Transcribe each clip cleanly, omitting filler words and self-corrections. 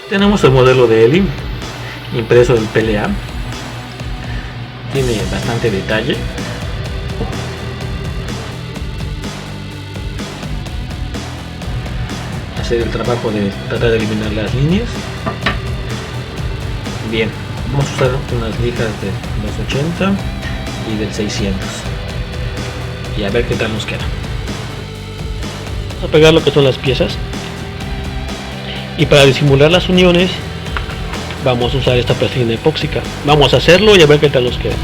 Tenemos el modelo de Eli, impreso en PLA. Tiene bastante detalle. Hacer el trabajo de tratar de eliminar las líneas. Bien, vamos a usar unas lijas de 280 y del 600 y a ver qué tal nos queda. Vamos a pegar lo que son las piezas, y para disimular las uniones vamos a usar esta plastilina epóxica. Vamos a hacerlo y a ver qué tal nos queda.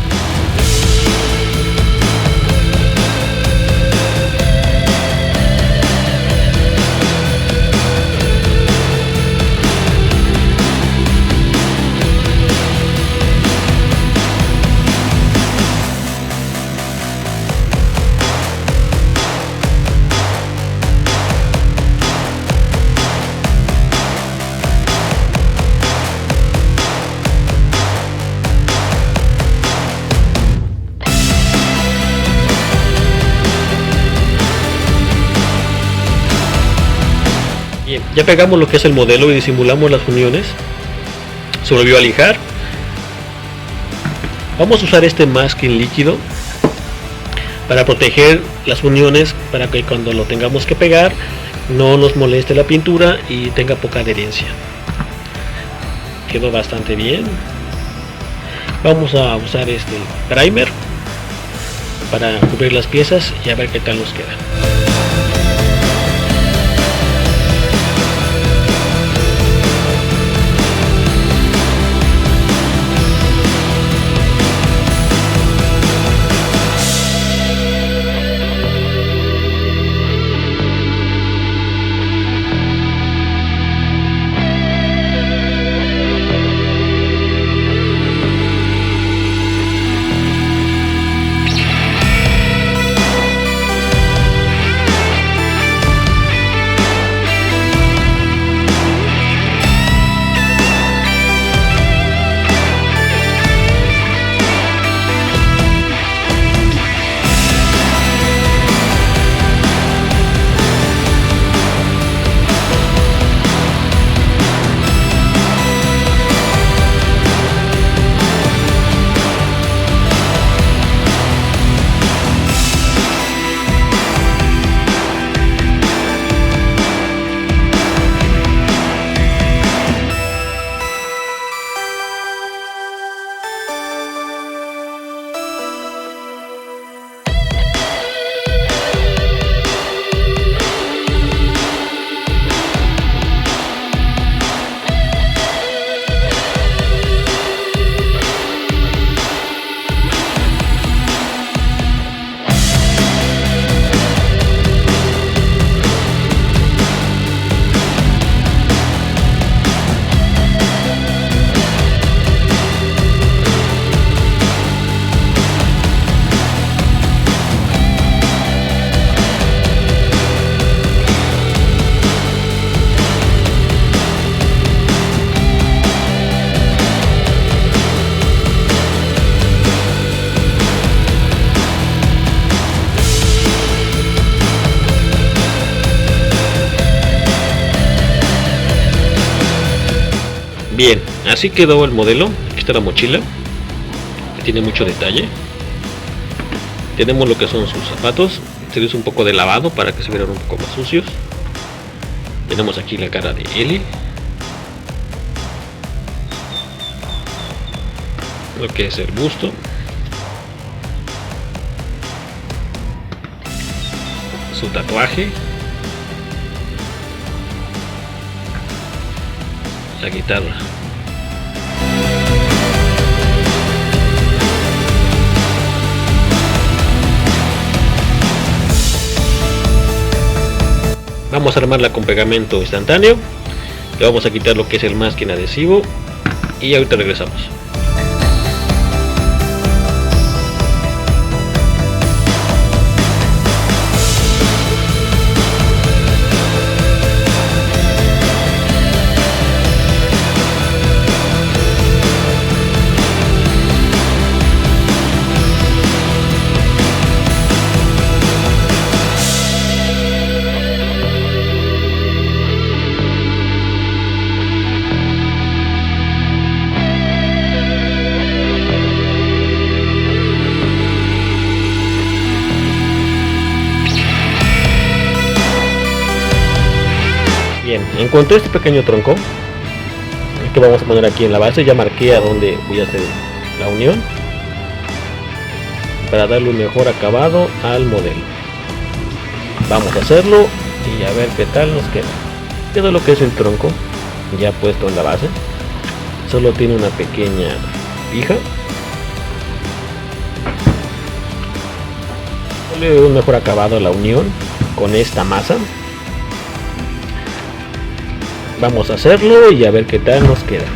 Bien, ya pegamos lo que es el modelo y disimulamos las uniones. Se volvió a lijar. Vamos a usar este masking líquido para proteger las uniones, para que cuando lo tengamos que pegar no nos moleste la pintura y tenga poca adherencia. Quedó bastante bien. Vamos a usar este primer para cubrir las piezas y a ver qué tal nos queda. Bien, así quedó el modelo. Aquí está la mochila, que tiene mucho detalle. Tenemos lo que son sus zapatos. Se hizo un poco de lavado para que se vieran un poco más sucios. Tenemos aquí la cara de Eli, lo que es el busto, su tatuaje, la guitarra. Vamos a armarla con pegamento instantáneo. Le vamos a quitar lo que es el masking adhesivo y ahorita regresamos. encontré este pequeño tronco que vamos a poner aquí en la base. Ya marqué a donde voy a hacer la unión para darle un mejor acabado al modelo. Vamos a hacerlo y a ver qué tal nos queda. Queda lo que es el tronco ya puesto en la base. Solo tiene una pequeña fija. Darle un mejor acabado a la unión con esta masa. Vamos a hacerlo y a ver qué tal nos queda.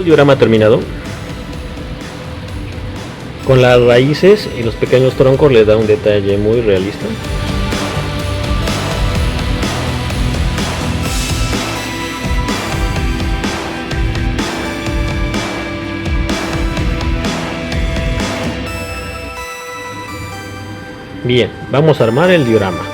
diorama terminado. Con las raíces y los pequeños troncos le da un detalle muy realista. Bien, vamos a armar el diorama.